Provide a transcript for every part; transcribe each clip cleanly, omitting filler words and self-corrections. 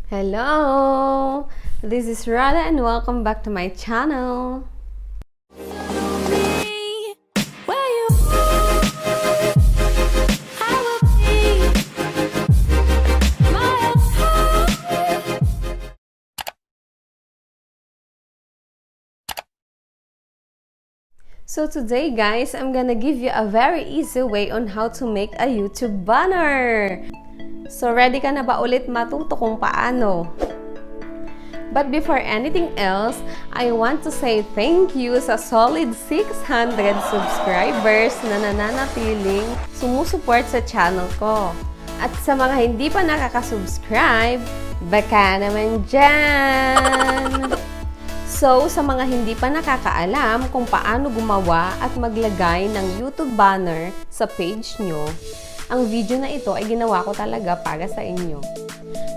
Hello! This is Rhoda and welcome back to my channel. So today guys, I'm gonna give you a very easy way on how to make a YouTube banner. So ready ka na ba ulit matuto kung paano? But before anything else, I want to say thank you sa solid 600 subscribers na nananatiling sumusuport sa channel ko. At sa mga hindi pa nakaka-subscribe, baka naman dyan! So, sa mga hindi pa nakakaalam kung paano gumawa at maglagay ng YouTube banner sa page nyo, ang video na ito ay ginawa ko talaga para sa inyo.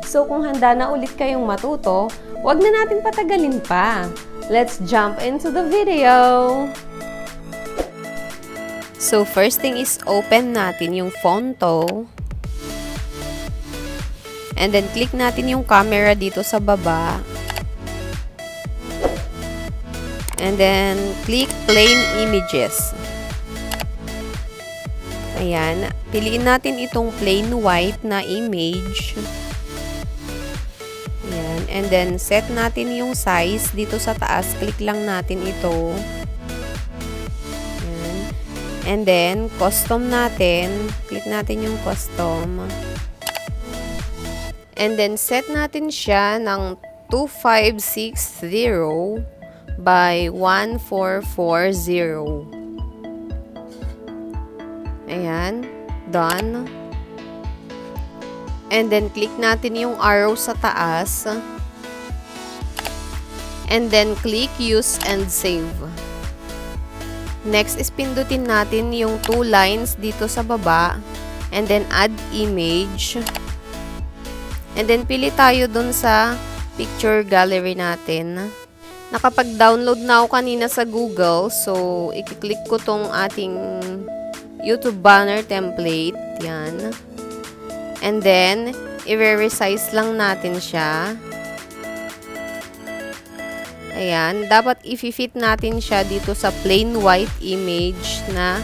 So, kung handa na ulit kayong matuto, wag na natin patagalin pa. Let's jump into the video! So, first thing is open natin yung Fonto. And then, click natin yung camera dito sa baba. And then, click Plain Images. Ayan. Piliin natin itong plain white na image. Ayan. And then, set natin yung size dito sa taas. Click lang natin ito. Ayan. And then, custom natin. Click natin yung custom. And then, set natin siya ng 2560 by 1440. Ayan. Done. And then, click natin yung arrow sa taas. And then, click Use and Save. Next is pindutin natin yung 2 lines dito sa baba. And then, add image. And then, pili tayo dun sa picture gallery natin. Nakapag-download na ako kanina sa Google. So, i-click ko tong ating YouTube banner template. Yan. And then, i-resize lang natin siya. Ayan. Dapat i-fit natin siya dito sa plain white image na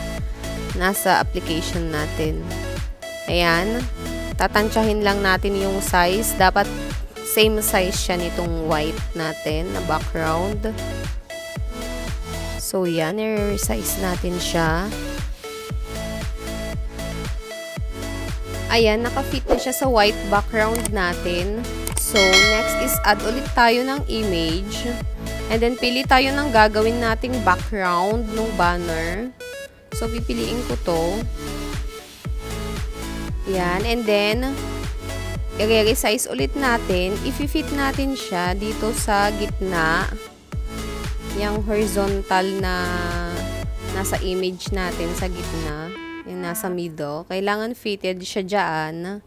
nasa application natin. Ayan. Tatansyahin lang natin yung size. Dapat same size siya nitong white natin na background. So, yan. I-resize natin siya. Ayan. Naka-fit na siya sa white background natin. So, next is add ulit tayo ng image. And then, pili tayo ng gagawin nating background ng banner. So, pipiliin ko to. Yan. And then, i-resize ulit natin. I-fit natin siya dito sa gitna. Yung horizontal na nasa image natin sa gitna. Yung nasa middle. Kailangan fitted siya dyan.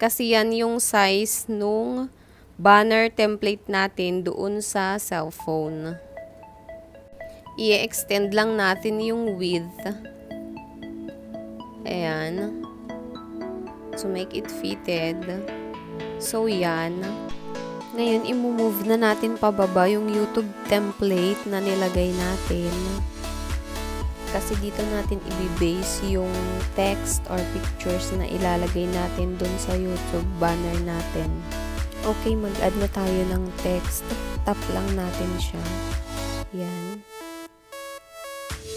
Kasi yan yung size nung banner template natin doon sa cellphone. I-extend lang natin yung width. Ayan. To make it fitted. So, yan. Ngayon, i-move na natin pababa yung YouTube template na nilagay natin. Kasi dito natin i-base yung text or pictures na ilalagay natin dun sa YouTube banner natin. Okay, mag-add na tayo ng text. Tap lang natin siya. Yan.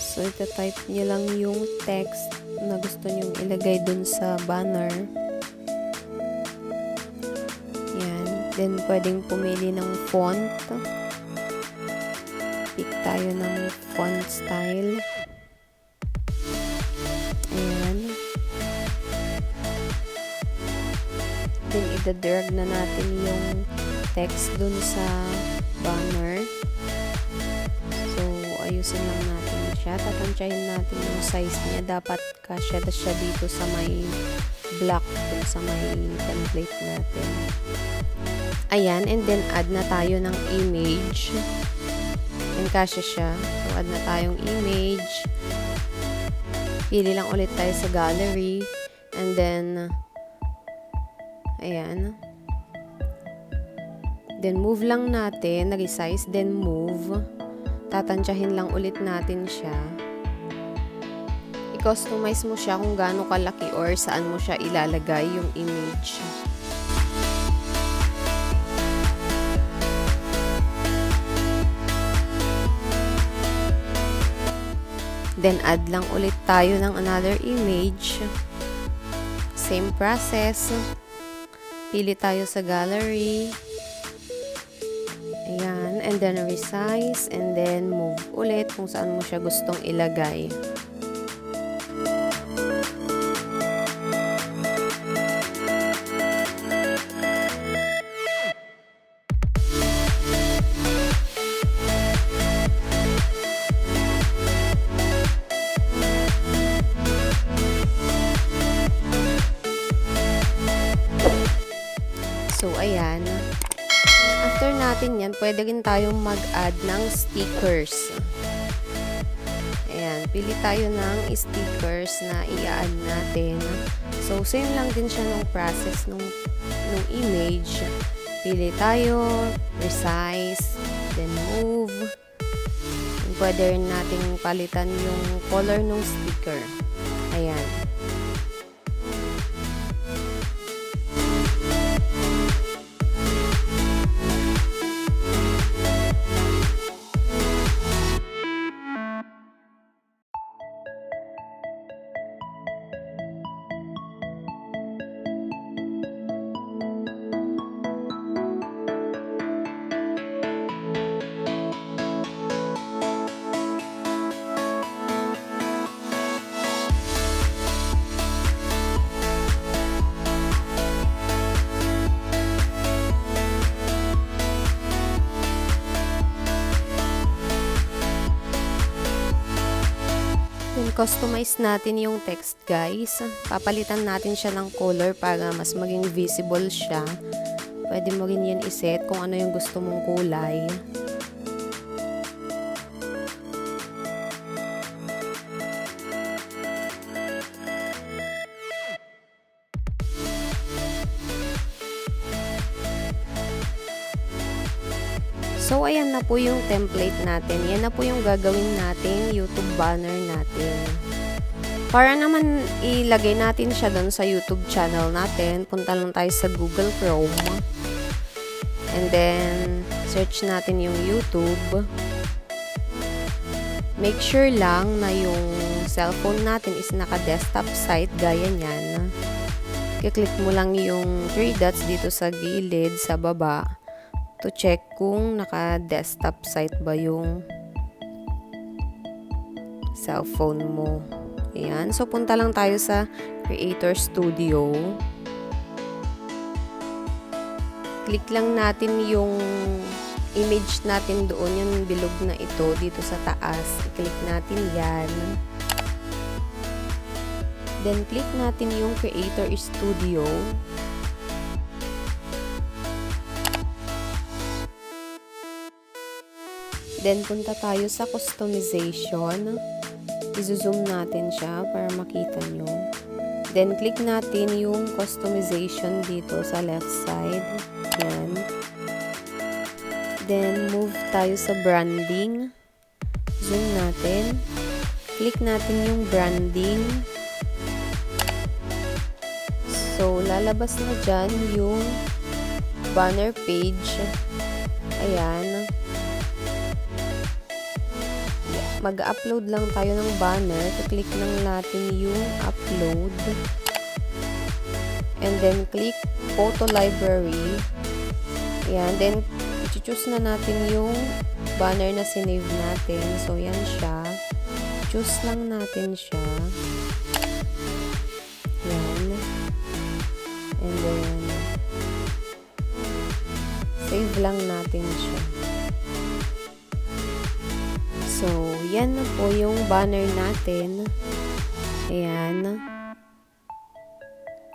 So, ita-type nyo lang yung text na gusto nyong ilagay dun sa banner. Yan. Then, pwedeng pumili ng font. Pick tayo ng font style. Ayan. Then, ida-drag na natin yung text dun sa banner. So, ayusin lang natin siya. Tatansyahin natin yung size niya. Dapat kasya siya dito sa may block dun sa may template natin. Ayan. And then, add na tayo ng image. And kasya siya. So, add na tayong image. Pili lang ulit tayo sa gallery. And then, ayan. Then, move lang natin, resize, then move. Tatansyahin lang ulit natin siya. I-customize mo siya kung gaano kalaki or saan mo siya ilalagay yung image. Then, add lang ulit tayo ng another image. Same process. Pili tayo sa gallery. Ayan. And then, resize. And then, move ulit kung saan mo siya gustong ilagay. So, ayan. After natin yan, pwede rin tayong mag-add ng stickers. Ayan. Pili tayo ng stickers na i-add natin. So, same lang din siya ng process ng image. Pili tayo, resize, then move. And pwede rin natin palitan yung color ng sticker. Ayan. Then, customize natin yung text, guys. Papalitan natin siya ng color para mas maging visible siya. Pwede mo rin yan iset kung ano yung gusto mong kulay. So, ayan na po yung template natin. Yan na po yung gagawin nating YouTube banner natin. Para naman ilagay natin siya doon sa YouTube channel natin, punta lang tayo sa Google Chrome. And then, search natin yung YouTube. Make sure lang na yung cellphone natin is naka-desktop site, gaya niyan. I-click mo lang yung 3 dots dito sa gilid, sa baba, to check kung naka-desktop site ba yung cellphone mo. Ayan. So, punta lang tayo sa Creator Studio. Click lang natin yung image natin doon, yung bilog na ito, dito sa taas. I-click natin yan. Then, click natin yung Creator Studio. Then, punta tayo sa customization. I-zoom natin siya para makita nyo. Then, click natin yung customization dito sa left side. Yan. Then, move tayo sa branding. Zoom natin. Click natin yung branding. So, lalabas na dyan yung banner page. Ayan. Mag-upload lang tayo ng banner. Click lang natin yung upload. And then, click photo library. Ayan. Then, i-choose na natin yung banner na sinave natin. So, yan siya. Choose lang natin siya. Yan. And then, save lang natin siya. So, yan na po yung banner natin. Ayan.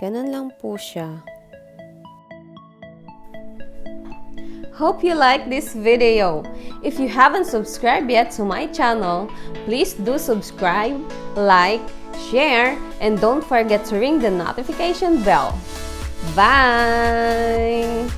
Ganun lang po siya. Hope you like this video. If you haven't subscribed yet to my channel, please do subscribe, like, share, and don't forget to ring the notification bell. Bye!